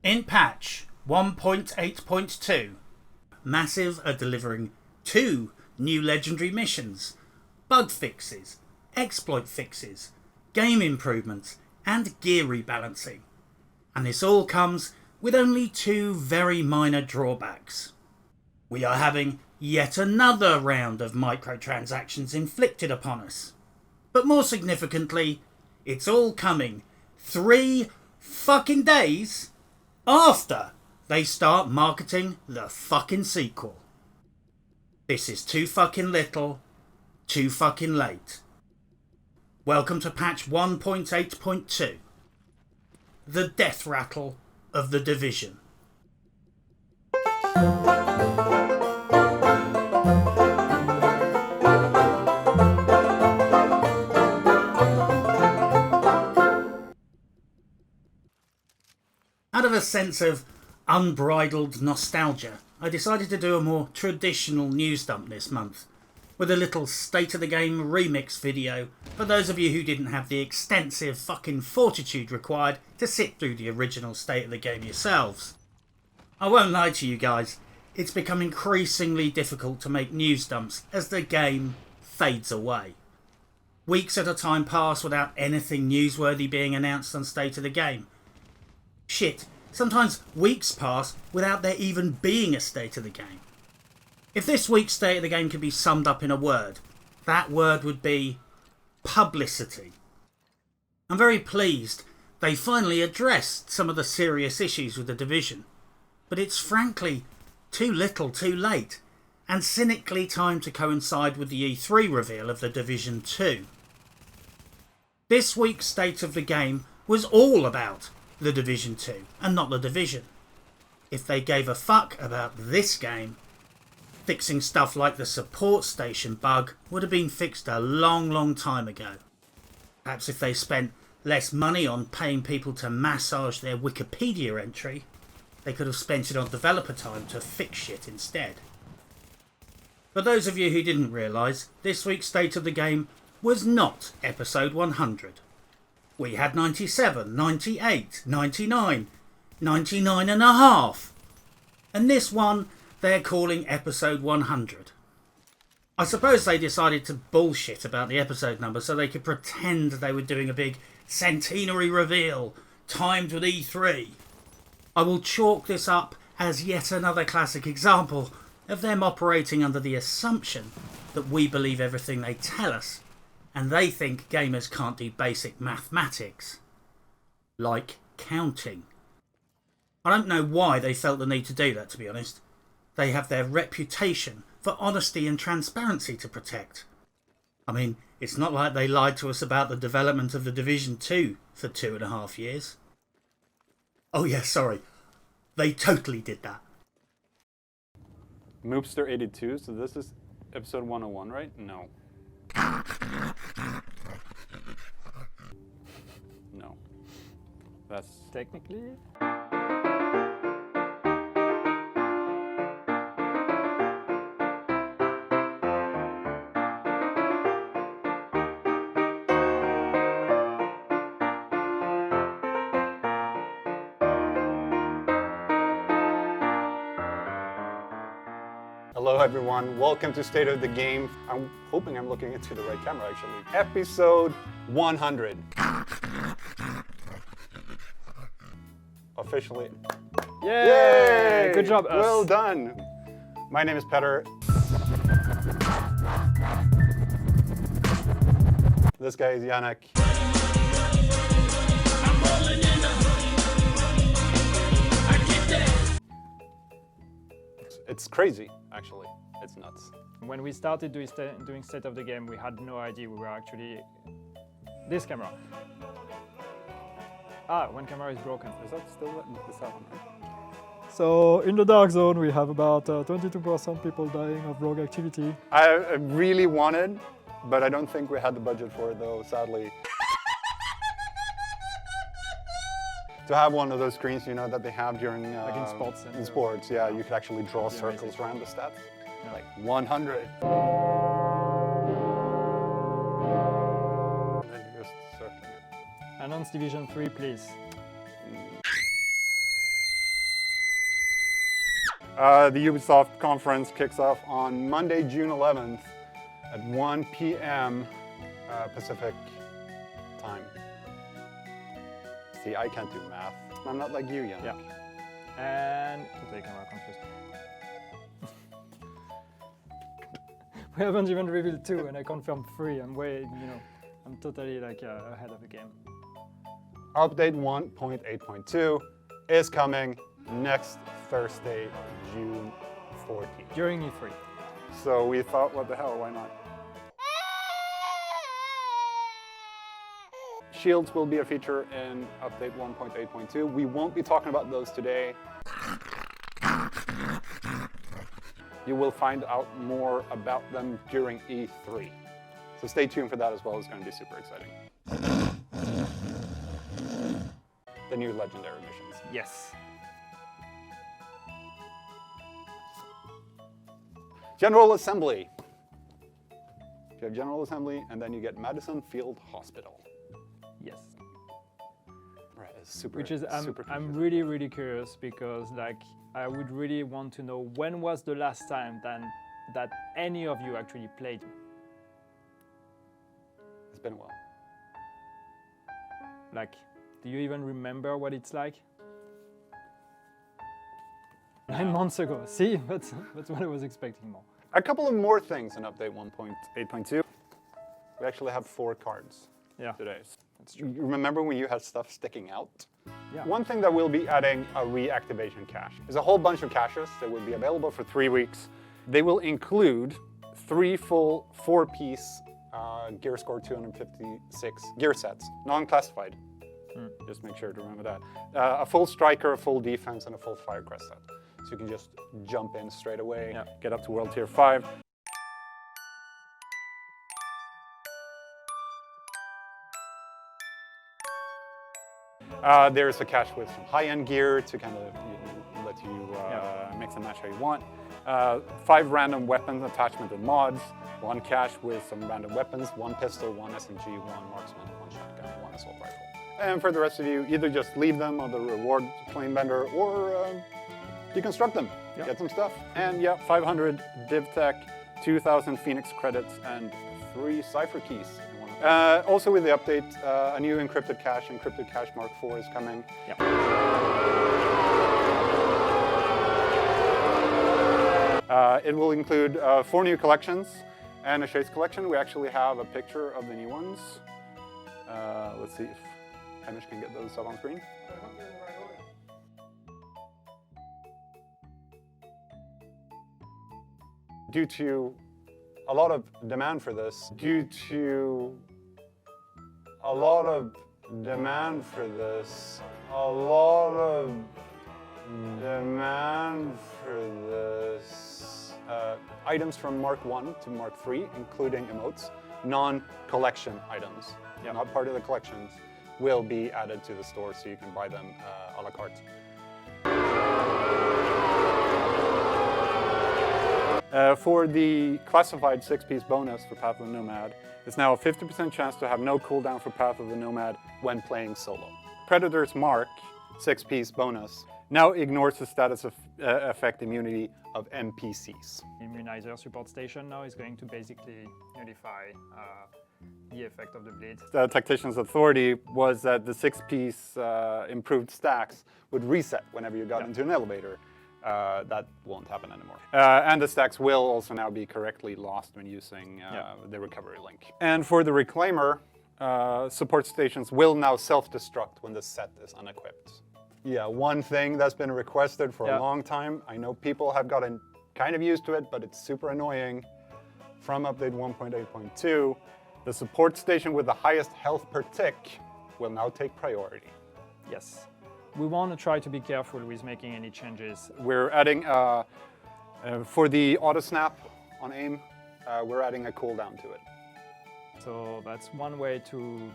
In patch 1.8.2, Massive are delivering 2 new legendary missions, bug fixes, exploit fixes, game improvements and gear rebalancing. And this all comes with only 2 very minor drawbacks. We are having yet another round of microtransactions inflicted upon us. But more significantly, it's all coming 3 fucking days after they start marketing the fucking sequel. This is too fucking little, too fucking late. Welcome to patch 1.8.2. The death rattle of the Division. Out of a sense of unbridled nostalgia, I decided to do a more traditional news dump this month, with a little State of the Game remix video for those of you who didn't have the extensive fucking fortitude required to sit through the original State of the Game yourselves. I won't lie to you guys, it's become increasingly difficult to make news dumps as the game fades away. Weeks at a time pass without anything newsworthy being announced on State of the Game. Shit, sometimes weeks pass without there even being a State of the Game. If this week's State of the Game could be summed up in a word, that word would be publicity. I'm very pleased they finally addressed some of the serious issues with the Division, but it's frankly too little too late, and cynically timed to coincide with the E3 reveal of the Division 2. This week's State of the Game was all about the Division 2 and not the Division. If they gave a fuck about this game, fixing stuff like the support station bug would have been fixed a long time ago. Perhaps if they spent less money on paying people to massage their Wikipedia entry, they could have spent it on developer time to fix shit instead. For those of you who didn't realise, this week's State of the Game was not episode 100. We had 97, 98, 99, 99 and a half. And this one they're calling episode 100. I suppose they decided to bullshit about the episode number so they could pretend they were doing a big centenary reveal timed with E3. I will chalk this up as yet another classic example of them operating under the assumption that we believe everything they tell us, and they think gamers can't do basic mathematics. Like counting. I don't know why they felt the need to do that, to be honest. They have their reputation for honesty and transparency to protect. I mean, it's not like they lied to us about the development of the Division 2 for 2.5 years. Oh yeah, sorry. They totally did that. Moopster82, so this is episode 101, right? No. No. That's technically... Hello everyone, welcome to State of the Game. I'm hoping I'm looking into the right camera actually. Episode 100. Officially. Yay! Good job, us. Well done. My name is Petter. This guy is Yannick. It's crazy, actually. It's nuts. When we started doing State of the Game, we had no idea we were actually... This camera. Ah, one camera is broken. Is that still the sound, right? So in the dark zone, we have about 22% people dying of rogue activity. I really wanted, but I don't think we had the budget for it though, sadly. To have one of those screens, you know, that they have during... like in sports. In sports, yeah, you could actually draw circles around the stats. Yeah. Like 100. And then you just circle it. Announce Division 3, please. The Ubisoft conference kicks off on Monday, June 11th at 1 p.m. Pacific time. See, I can't do math. I'm not like you, Yannick. Yeah. And totally camera confused. We haven't even revealed 2 and I confirmed 3. I'm way, I'm totally like ahead of the game. Update 1.8.2 is coming next Thursday, June 14th. During E3. So we thought, what the hell, why not? Shields will be a feature in update 1.8.2. We won't be talking about those today. You will find out more about them during E3. So stay tuned for that as well. It's going to be super exciting. The new legendary missions. Yes. General Assembly. You have General Assembly, and then you get Madison Field Hospital. Yes. Right, it's super. Which is, super I'm confusing. really, really curious because like I would really want to know when was the last time that any of you actually played. It's been a while. Like, do you even remember what it's like? 9 months ago. See, that's what I was expecting more. A couple of more things in update 1.8.2. We actually have 4 cards today. That's true. You remember when you had stuff sticking out? Yeah. One thing that we'll be adding a reactivation cache. There's a whole bunch of caches that will be available for 3 weeks. They will include 3 full 4-piece gear score 256 gear sets, non-classified. Just make sure to remember that. A full striker, a full defense, and a full firecrest set. So you can just jump in straight away, get up to World Tier 5. There's a cache with some high-end gear to kind of let you mix and match how you want. 5 random weapons, attachment, and mods. 1 cache with some random weapons, 1 pistol, 1 SMG, 1 marksman, 1 shotgun, 1 assault rifle. And for the rest of you, either just leave them on the reward claim vendor or deconstruct them, get some stuff. And 500 div tech, 2,000 Phoenix credits, and 3 cipher keys. Also with the update, a new encrypted cache Mark IV is coming. It will include 4 new collections and a Chase collection. We actually have a picture of the new ones. Let's see if Hamish can get those up on screen. Due to a lot of demand for this, items from Mark 1 to Mark 3, including emotes, non-collection items, not part of the collections, will be added to the store so you can buy them a la carte. For the classified 6-piece bonus for Path of the Nomad, it's now a 50% chance to have no cooldown for Path of the Nomad when playing solo. Predator's Mark 6-piece bonus now ignores the status of effect immunity of NPCs. Immunizer support station now is going to basically nullify the effect of the bleed. The Tactician's authority was that the 6-piece improved stacks would reset whenever you got into an elevator. That won't happen anymore. And the stacks will also now be correctly lost when using the recovery link. And for the Reclaimer, support stations will now self-destruct when the set is unequipped. Yeah, one thing that's been requested for a long time. I know people have gotten kind of used to it, but it's super annoying. From update 1.8.2, the support station with the highest health per tick will now take priority. Yes. We want to try to be careful with making any changes. We're adding, for the auto snap on aim, we're adding a cooldown to it. So that's one way to,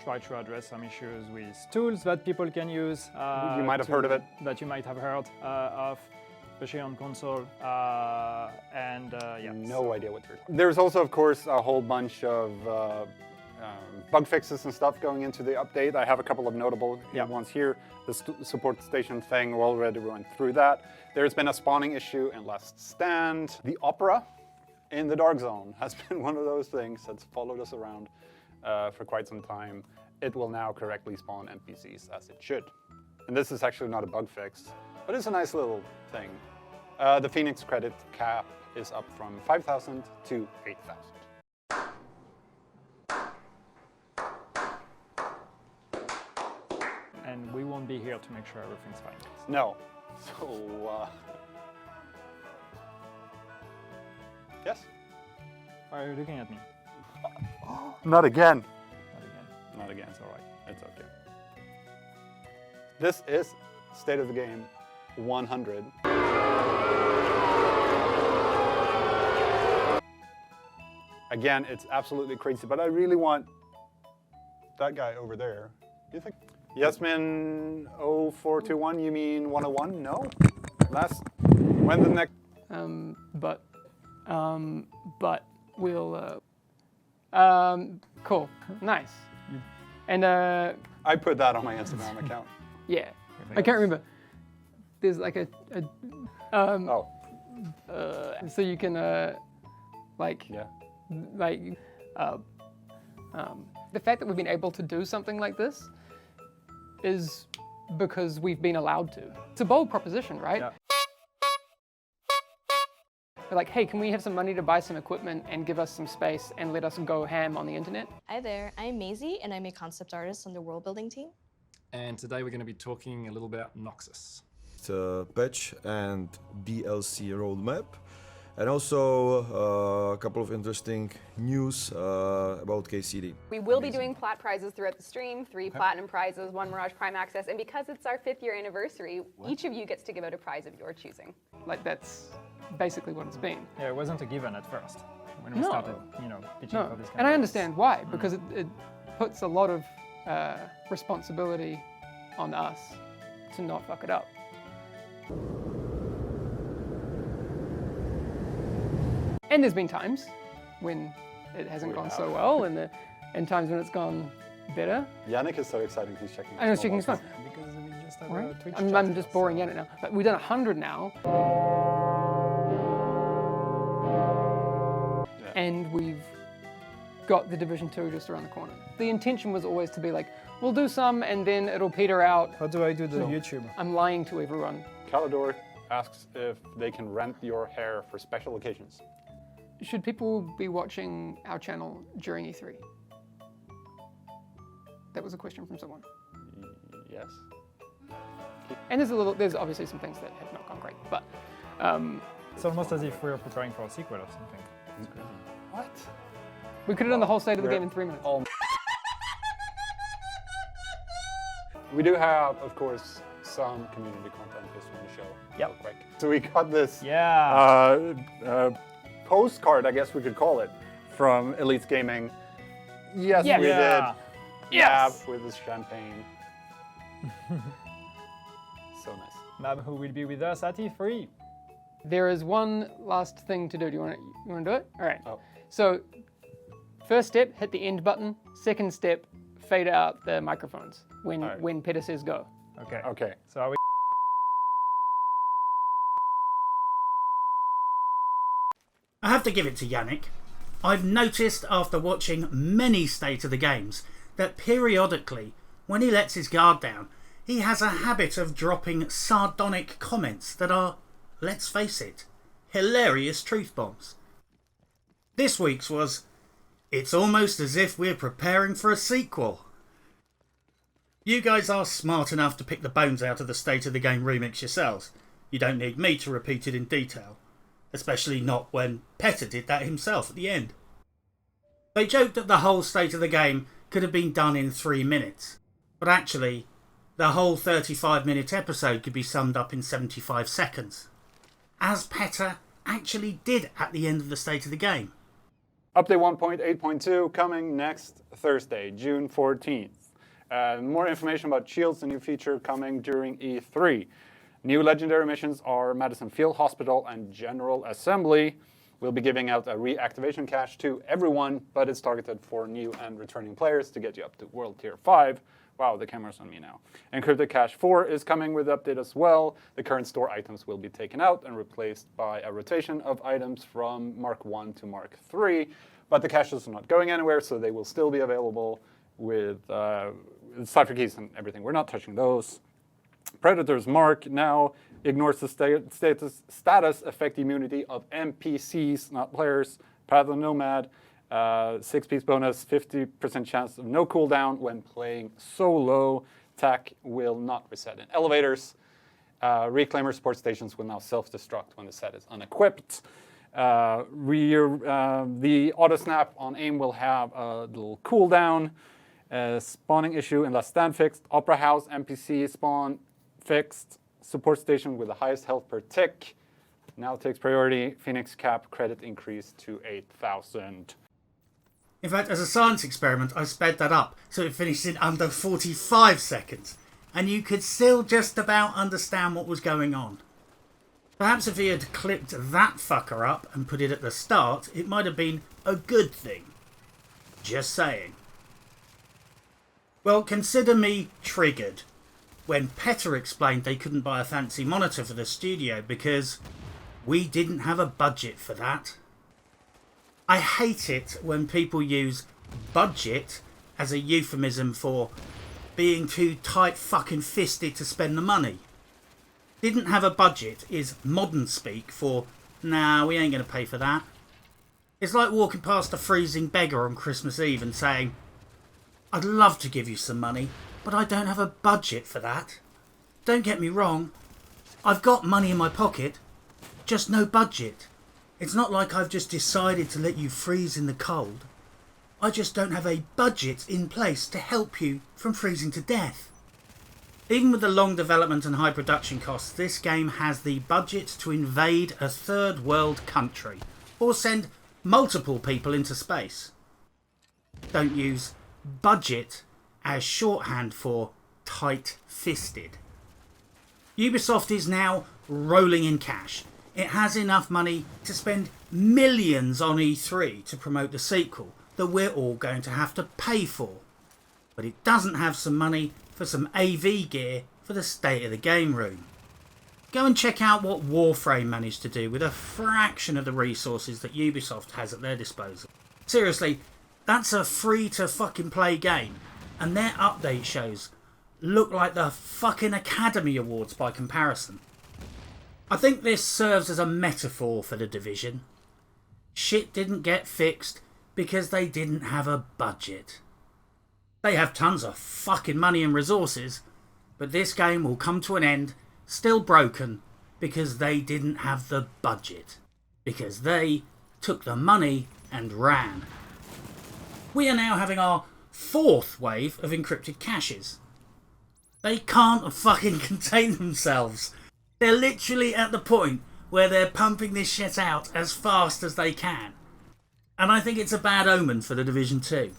try to address some issues with tools that people can use. You might have heard of it. That you might have heard of, especially on console. No idea what you're talking about. There's also, of course, a whole bunch of bug fixes and stuff going into the update. I have a couple of notable ones here. The support station thing, we already went through that. There's been a spawning issue in Last Stand. The opera in the Dark Zone has been one of those things that's followed us around for quite some time. It will now correctly spawn NPCs as it should. And this is actually not a bug fix, but it's a nice little thing. The Phoenix credit cap is up from 5,000 to 8,000. And we won't be here to make sure everything's fine. No. So, yes? Why are you looking at me? Not again. Not again. Not again, it's all right. It's okay. This is State of the Game 100. Again, it's absolutely crazy, but I really want that guy over there. You think? Yasmin 0421, you mean 101? No? When the next? But we'll, cool, nice. And, I put that on my Instagram account. yeah, I can't remember. There's like so you can, the fact that we've been able to do something like this is because we've been allowed to. It's a bold proposition, right? Yeah. They're like, hey, can we have some money to buy some equipment and give us some space and let us go ham on the internet? Hi there, I'm Maisie and I'm a concept artist on the world building team. And today we're going to be talking a little about Noxus. It's a patch and DLC roadmap. And also a couple of interesting news about KCD. We will be doing plat prizes throughout the stream, 3 platinum prizes, 1 Mirage Prime Access, and because it's our 5th year anniversary, each of you gets to give out a prize of your choosing. Like, that's basically what it's been. Yeah, it wasn't a given at first when we started, pitching for this kind And of I things. understand why, because it puts a lot of responsibility on us to not fuck it up. And there's been times when it hasn't gone so well, and times when it's gone better. Yannick is so excited he's checking. I know he's checking his phone. Because we just have Right? a Twitch I'm chat just now, boring so- Yannick now. But we've done 100 now. And we've got the Division 2 just around the corner. The intention was always to be like, we'll do some and then it'll peter out. How do I do the YouTube? I'm lying to everyone. Calidor asks if they can rent your hair for special occasions. Should people be watching our channel during E3? That was a question from someone. Yes. And there's obviously some things that have not gone great, but It's almost as if we're preparing for a sequel or something. It's crazy. What? we could have done the whole state of the game in 3 minutes. We do have, of course, some community content just want to show real quick. So we got this postcard, I guess we could call it, from Elite Gaming. Yes, Yes. we did. Yes. With this champagne. So nice. Mab, who will be with us at E3? There is one last thing to do. Do you want to do it? All right. Oh. So, first step, hit the end button. Second step, fade out the microphones when Peter says go. Okay. Okay. So are we? I have to give it to Yannick. I've noticed after watching many State of the Games that periodically, when he lets his guard down, he has a habit of dropping sardonic comments that are, let's face it, hilarious truth bombs. This week's was, it's almost as if we're preparing for a sequel. You guys are smart enough to pick the bones out of the State of the Game remix yourselves. You don't need me to repeat it in detail. Especially not when Petter did that himself at the end. They joked that the whole State of the Game could have been done in 3 minutes. But actually, the whole 35-minute episode could be summed up in 75 seconds. As Petter actually did at the end of the State of the Game. Update 1.8.2 coming next Thursday, June 14th. More information about Shields, a new feature coming during E3. New legendary missions are Madison Field Hospital and General Assembly. We'll be giving out a reactivation cache to everyone, but it's targeted for new and returning players to get you up to World Tier 5. Wow, the camera's on me now. Encrypted Cache 4 is coming with the update as well. The current store items will be taken out and replaced by a rotation of items from Mark 1 to Mark 3. But the caches are not going anywhere, so they will still be available with cipher keys and everything. We're not touching those. Predator's Mark now ignores the status effect immunity of NPCs, not players. Path of Nomad, 6-piece bonus, 50% chance of no cooldown when playing solo. TAC will not reset in elevators. Reclaimer support stations will now self-destruct when the set is unequipped. The auto snap on aim will have a little cooldown. Spawning issue in Last Stand fixed. Opera House NPC spawn fixed. Support station with the highest health per tick now takes priority. Phoenix cap credit increase to 8,000. In fact, as a science experiment, I sped that up so it finished in under 45 seconds, and you could still just about understand what was going on. Perhaps if he had clipped that fucker up and put it at the start, it might have been a good thing. Just saying. Well, consider me triggered when Petter explained they couldn't buy a fancy monitor for the studio because we didn't have a budget for that. I hate it when people use budget as a euphemism for being too tight fucking fisted to spend the money. Didn't have a budget is modern speak for, nah, we ain't going to pay for that. It's like walking past a freezing beggar on Christmas Eve and saying, I'd love to give you some money, but I don't have a budget for that. Don't get me wrong, I've got money in my pocket, just no budget. It's not like I've just decided to let you freeze in the cold. I just don't have a budget in place to help you from freezing to death. Even with the long development and high production costs, this game has the budget to invade a third world country or send multiple people into space. Don't use budget as shorthand for tight-fisted. Ubisoft is now rolling in cash. It has enough money to spend millions on E3 to promote the sequel that we're all going to have to pay for. But it doesn't have some money for some AV gear for the state of the game room. Go and check out what Warframe managed to do with a fraction of the resources that Ubisoft has at their disposal. Seriously, that's a free to fucking play game, and their update shows look like the fucking Academy Awards by comparison. I think this serves as a metaphor for the Division. Shit didn't get fixed because they didn't have a budget. They have tons of fucking money and resources, but this game will come to an end still broken because they didn't have the budget. Because they took the money and ran. We are now having our fourth wave of encrypted caches. They can't fucking contain themselves. They're literally at the point where they're pumping this shit out as fast as they can. And I think it's a bad omen for The Division 2.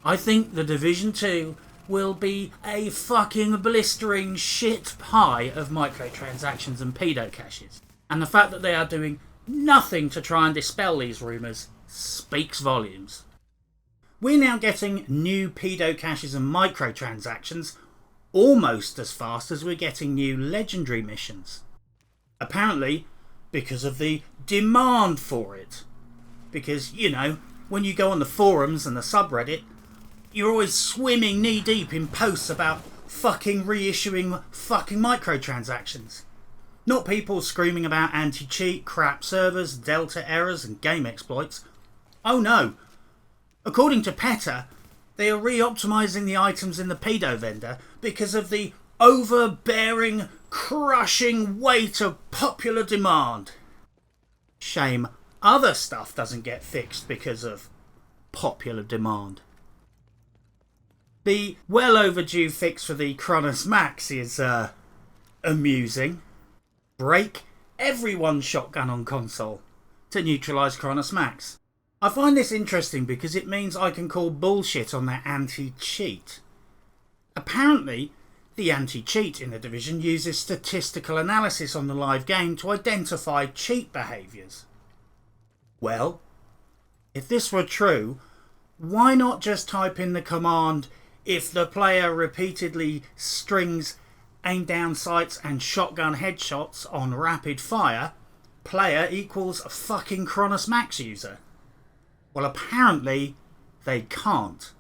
I think The Division 2 will be a fucking blistering shit pie of microtransactions and pedo caches. And the fact that they are doing nothing to try and dispel these rumours speaks volumes. We're now getting new pedo caches and microtransactions almost as fast as we're getting new legendary missions. Apparently, because of the demand for it. Because, you know, when you go on the forums and the subreddit, you're always swimming knee deep in posts about fucking reissuing fucking microtransactions. Not people screaming about anti-cheat, crap servers, delta errors and game exploits. Oh no. According to PETA, they are re-optimising the items in the pedo vendor because of the overbearing, crushing weight of popular demand. Shame other stuff doesn't get fixed because of popular demand. The well overdue fix for the Kronos Max is amusing. Break everyone's shotgun on console to neutralise Kronos Max. I find this interesting because it means I can call bullshit on their anti-cheat. Apparently, the anti-cheat in the Division uses statistical analysis on the live game to identify cheat behaviours. Well, if this were true, why not just type in the command, if the player repeatedly strings aim down sights and shotgun headshots on rapid fire, player equals fucking Cronus Max user? Well, apparently they can't.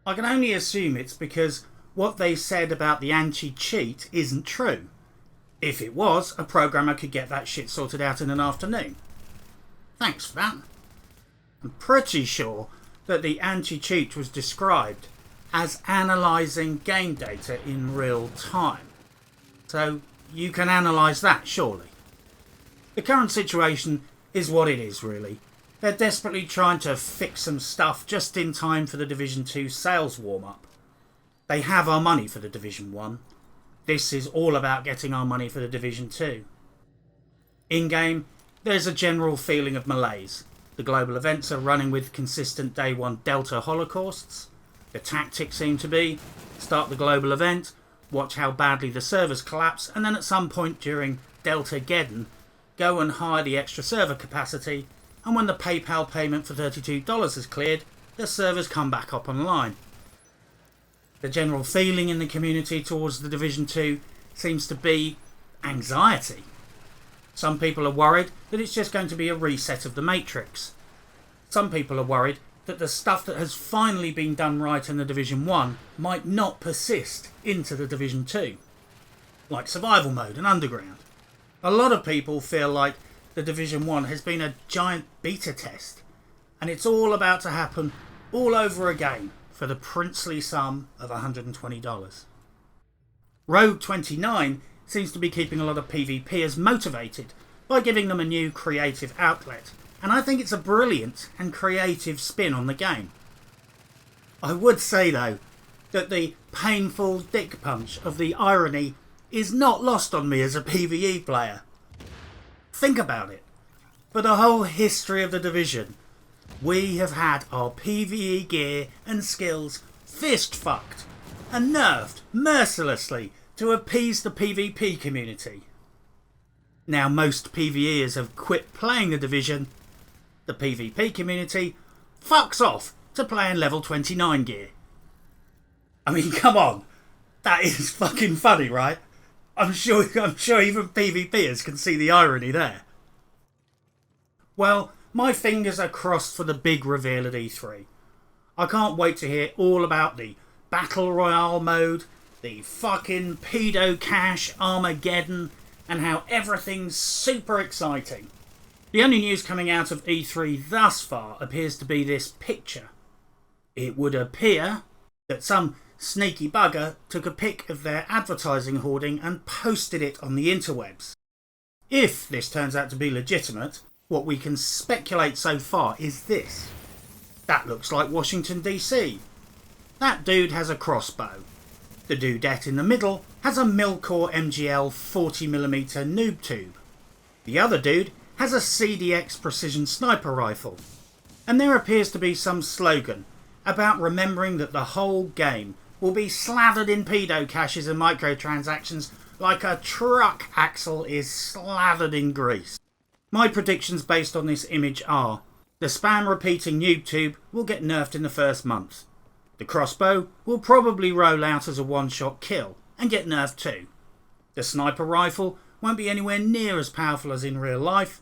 I can only assume it's because what they said about the anti-cheat isn't true. If it was, a programmer could get that shit sorted out in an afternoon. Thanks for that. I'm pretty sure that the anti-cheat was described as analysing game data in real time. So you can analyse that, surely. The current situation is what it is, really. They're desperately trying to fix some stuff just in time for the Division 2 sales warm-up. They have our money for the Division 1. This is all about getting our money for the Division 2. In-game, there's a general feeling of malaise. The global events are running with consistent Day 1 Delta holocausts. The tactics seem to be, start the global event, watch how badly the servers collapse, and then at some point during Delta-geddon, go and hire the extra server capacity, and when the PayPal payment for $32 is cleared, the servers come back up online. The general feeling in the community towards the Division 2 seems to be anxiety. Some people are worried that it's just going to be a reset of the Matrix. Some people are worried that the stuff that has finally been done right in the Division 1 might not persist into the Division 2, like survival mode and underground. A lot of people feel like the Division 1 has been a giant beta test, and it's all about to happen all over again for the princely sum of $120. Rogue 29 seems to be keeping a lot of PvPers motivated by giving them a new creative outlet, and I think it's a brilliant and creative spin on the game. I would say though that the painful dick punch of the irony is not lost on me as a PvE player. Think about it. For the whole history of the Division, we have had our PvE gear and skills fist fucked and nerfed mercilessly to appease the PvP community. Now most PvEers have quit playing the Division, the PvP community fucks off to play in level 29 gear. I mean, come on, that is fucking funny, right? I'm sure even PvPers can see the irony there. Well, my fingers are crossed for the big reveal at E3. I can't wait to hear all about the Battle Royale mode, the fucking pedo cash Armageddon, and how everything's super exciting. The only news coming out of E3 thus far appears to be this picture. It would appear that some sneaky bugger took a pic of their advertising hoarding and posted it on the interwebs. If this turns out to be legitimate, what we can speculate so far is this. That looks like Washington DC. That dude has a crossbow. The dudette in the middle has a Milcore MGL 40mm noob tube. The other dude has a CDX precision sniper rifle. And there appears to be some slogan about remembering that the whole game will be slathered in pedo caches and microtransactions like a truck axle is slathered in grease. My predictions based on this image are: the spam repeating noob tube will get nerfed in the first month. The crossbow will probably roll out as a one-shot kill and get nerfed too. The sniper rifle won't be anywhere near as powerful as in real life,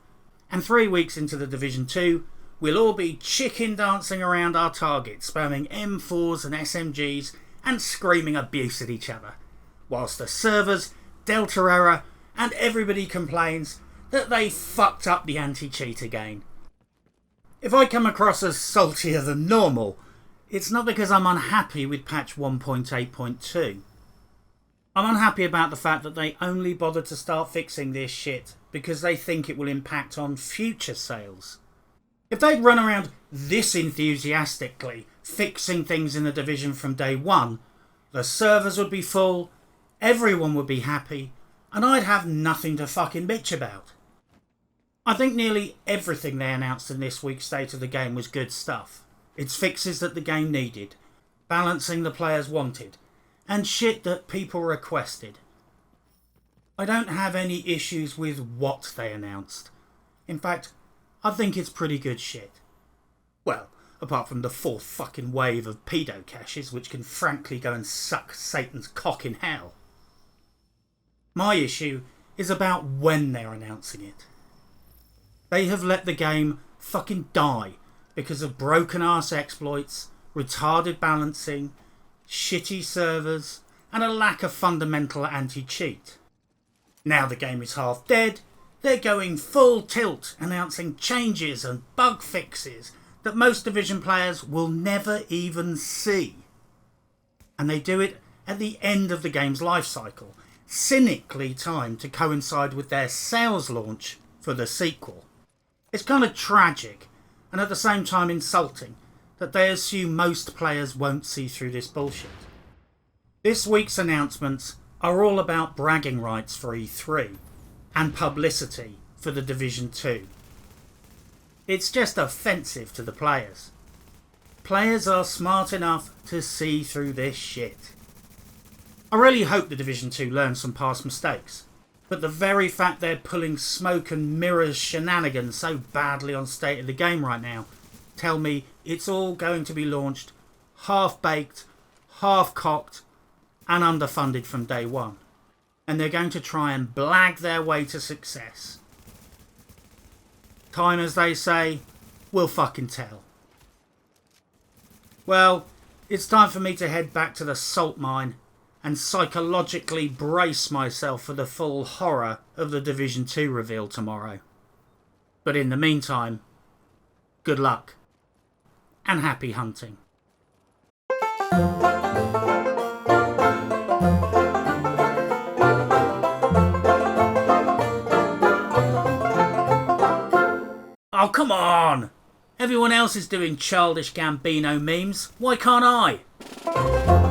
and 3 weeks into the Division 2, we'll all be chicken dancing around our target, spamming M4s and SMGs and screaming abuse at each other, whilst the servers, Delta error, and everybody complains that they fucked up the anti-cheat again. If I come across as saltier than normal, it's not because I'm unhappy with patch 1.8.2. I'm unhappy about the fact that they only bothered to start fixing this shit because they think it will impact on future sales. If they'd run around this enthusiastically fixing things in the Division from day one, the servers would be full, everyone would be happy, and I'd have nothing to fucking bitch about. I think nearly everything they announced in this week's State of the Game was good stuff. It's fixes that the game needed, balancing the players wanted, and shit that people requested. I don't have any issues with what they announced. In fact, I think it's pretty good shit. Well, apart from the fourth fucking wave of pedo caches, which can frankly go and suck Satan's cock in hell. My issue is about when they're announcing it. They have let the game fucking die because of broken ass exploits, retarded balancing, shitty servers, and a lack of fundamental anti-cheat. Now the game is half dead, they're going full tilt, announcing changes and bug fixes that most Division players will never even see. And they do it at the end of the game's life cycle, cynically timed to coincide with their sales launch for the sequel. It's kind of tragic, and at the same time insulting, that they assume most players won't see through this bullshit. This week's announcements are all about bragging rights for E3 and publicity for the Division 2. It's just offensive to the players. Players are smart enough to see through this shit. I really hope the Division 2 learns from past mistakes, but the very fact they're pulling smoke and mirrors shenanigans so badly on State of the Game right now tell me it's all going to be launched half-baked, half-cocked and underfunded from day one. And they're going to try and blag their way to success. Time, as they say, will fucking tell. Well, it's time for me to head back to the salt mine and psychologically brace myself for the full horror of the Division 2 reveal tomorrow. But in the meantime, good luck and happy hunting. Oh, come on! Everyone else is doing childish Gambino memes. Why can't I?